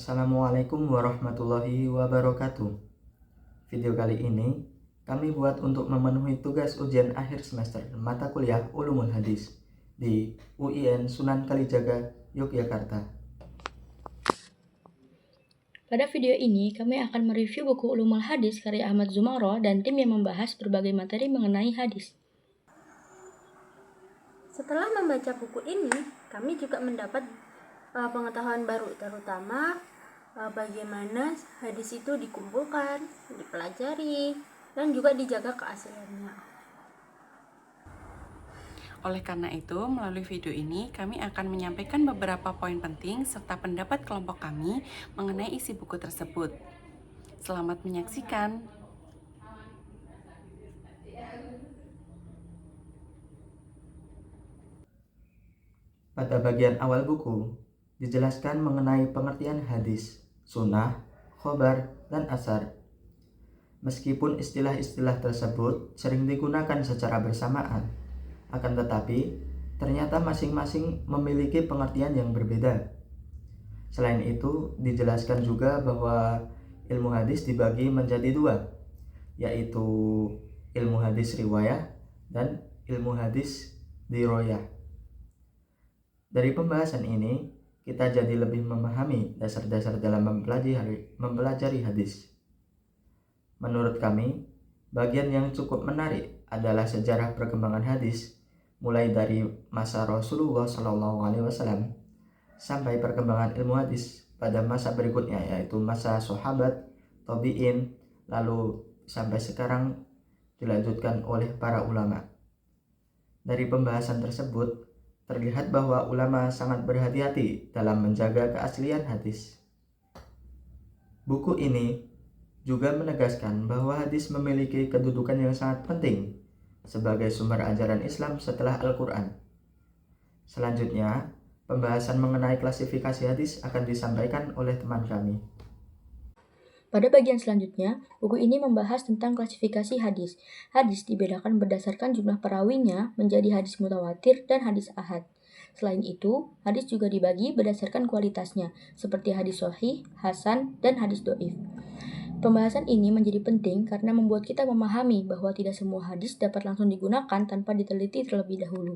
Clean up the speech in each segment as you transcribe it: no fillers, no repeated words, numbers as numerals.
Assalamualaikum warahmatullahi wabarakatuh. Video kali ini kami buat untuk memenuhi tugas ujian akhir semester mata kuliah Ulumul Hadis di UIN Sunan Kalijaga, Yogyakarta. Pada video ini, kami akan mereview buku Ulumul Hadis karya Ahmad Zumaro dan tim yang membahas berbagai materi mengenai hadis. Setelah membaca buku ini, kami juga mendapat pengetahuan baru, terutama bagaimana hadis itu dikumpulkan, dipelajari, dan juga dijaga keasliannya. Oleh karena itu, melalui video ini kami akan menyampaikan beberapa poin penting serta pendapat kelompok kami mengenai isi buku tersebut. Selamat menyaksikan. Pada bagian awal buku, dijelaskan mengenai pengertian hadis, sunnah, khobar, dan asar. Meskipun istilah-istilah tersebut sering digunakan secara bersamaan, akan tetapi ternyata masing-masing memiliki pengertian yang berbeda. Selain itu, dijelaskan juga bahwa ilmu hadis dibagi menjadi dua, yaitu ilmu hadis riwayah dan ilmu hadis diroyah. Dari pembahasan ini, kita jadi lebih memahami dasar-dasar dalam mempelajari hadis. Menurut kami, bagian yang cukup menarik adalah sejarah perkembangan hadis, mulai dari masa Rasulullah SAW sampai perkembangan ilmu hadis pada masa berikutnya, yaitu masa sahabat, tabi'in, lalu sampai sekarang dilanjutkan oleh para ulama. Dari pembahasan tersebut, terlihat bahwa ulama sangat berhati-hati dalam menjaga keaslian hadis. Buku ini juga menegaskan bahwa hadis memiliki kedudukan yang sangat penting sebagai sumber ajaran Islam setelah Al-Quran. Selanjutnya, pembahasan mengenai klasifikasi hadis akan disampaikan oleh teman kami. Pada bagian selanjutnya, buku ini membahas tentang klasifikasi hadis. Hadis dibedakan berdasarkan jumlah perawinya menjadi hadis mutawatir dan hadis ahad. Selain itu, hadis juga dibagi berdasarkan kualitasnya, seperti hadis sahih, hasan, dan hadis dhaif. Pembahasan ini menjadi penting karena membuat kita memahami bahwa tidak semua hadis dapat langsung digunakan tanpa diteliti terlebih dahulu.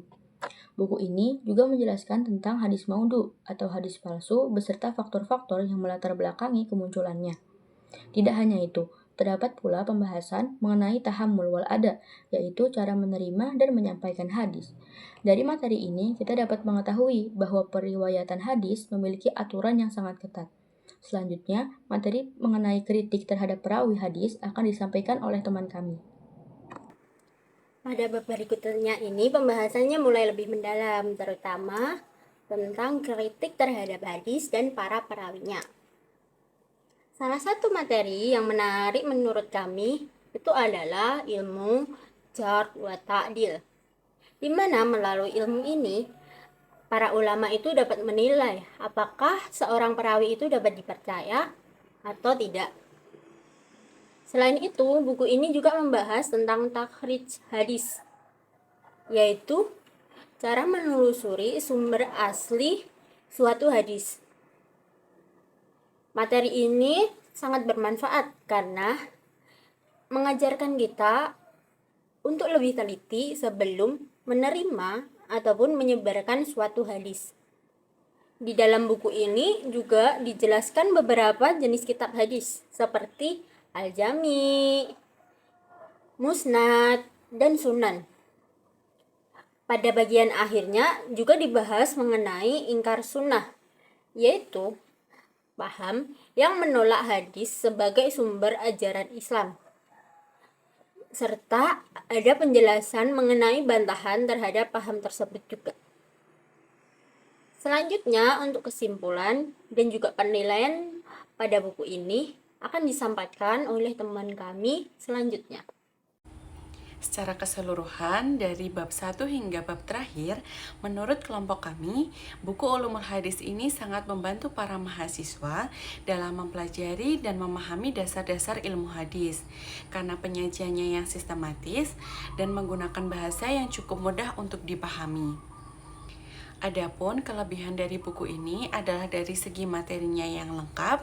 Buku ini juga menjelaskan tentang hadis maudhu atau hadis palsu beserta faktor-faktor yang melatar belakangi kemunculannya. Tidak hanya itu, terdapat pula pembahasan mengenai tahammul wal ada, yaitu cara menerima dan menyampaikan hadis. Dari materi ini, kita dapat mengetahui bahwa periwayatan hadis memiliki aturan yang sangat ketat. Selanjutnya, materi mengenai kritik terhadap perawi hadis akan disampaikan oleh teman kami. Pada bab berikutnya ini pembahasannya mulai lebih mendalam, terutama tentang kritik terhadap hadis dan para perawinya. Salah satu materi yang menarik menurut kami itu adalah ilmu jarh wa ta'dil, di mana melalui ilmu ini para ulama itu dapat menilai apakah seorang perawi itu dapat dipercaya atau tidak. Selain itu, buku ini juga membahas tentang takhrij hadis, yaitu cara menelusuri sumber asli suatu hadis. Materi ini sangat bermanfaat karena mengajarkan kita untuk lebih teliti sebelum menerima ataupun menyebarkan suatu hadis. Di dalam buku ini juga dijelaskan beberapa jenis kitab hadis seperti Al-Jami, Musnad, dan Sunan. Pada bagian akhirnya juga dibahas mengenai ingkar sunnah, yaitu paham yang menolak hadis sebagai sumber ajaran Islam, serta ada penjelasan mengenai bantahan terhadap paham tersebut juga. Selanjutnya, untuk kesimpulan dan juga penilaian pada buku ini akan disampaikan oleh teman kami selanjutnya. Secara keseluruhan, dari bab 1 hingga bab terakhir, menurut kelompok kami, buku Ulumul Hadis ini sangat membantu para mahasiswa dalam mempelajari dan memahami dasar-dasar ilmu hadis, karena penyajiannya yang sistematis dan menggunakan bahasa yang cukup mudah untuk dipahami. Adapun kelebihan dari buku ini adalah dari segi materinya yang lengkap,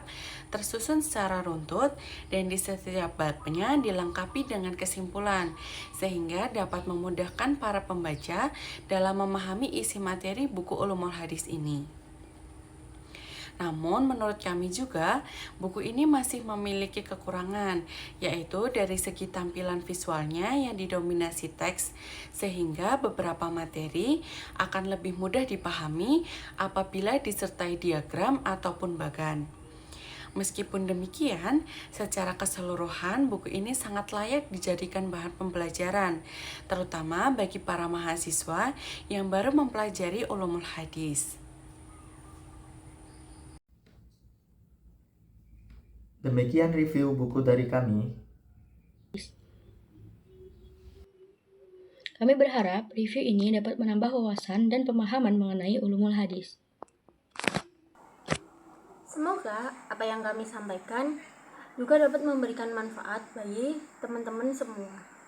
tersusun secara runtut, dan di setiap babnya dilengkapi dengan kesimpulan, sehingga dapat memudahkan para pembaca dalam memahami isi materi buku Ulumul Hadis ini. Namun menurut kami juga, buku ini masih memiliki kekurangan, yaitu dari segi tampilan visualnya yang didominasi teks, sehingga beberapa materi akan lebih mudah dipahami apabila disertai diagram ataupun bagan. Meskipun demikian, secara keseluruhan buku ini sangat layak dijadikan bahan pembelajaran, terutama bagi para mahasiswa yang baru mempelajari Ulumul Hadis. Demikian review buku dari kami. Kami berharap review ini dapat menambah wawasan dan pemahaman mengenai ulumul hadis. Semoga apa yang kami sampaikan juga dapat memberikan manfaat bagi teman-teman semua.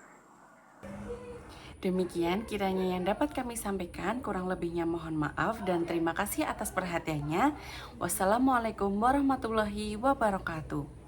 Demikian kiranya yang dapat kami sampaikan, kurang lebihnya mohon maaf dan terima kasih atas perhatiannya. Wassalamualaikum warahmatullahi wabarakatuh.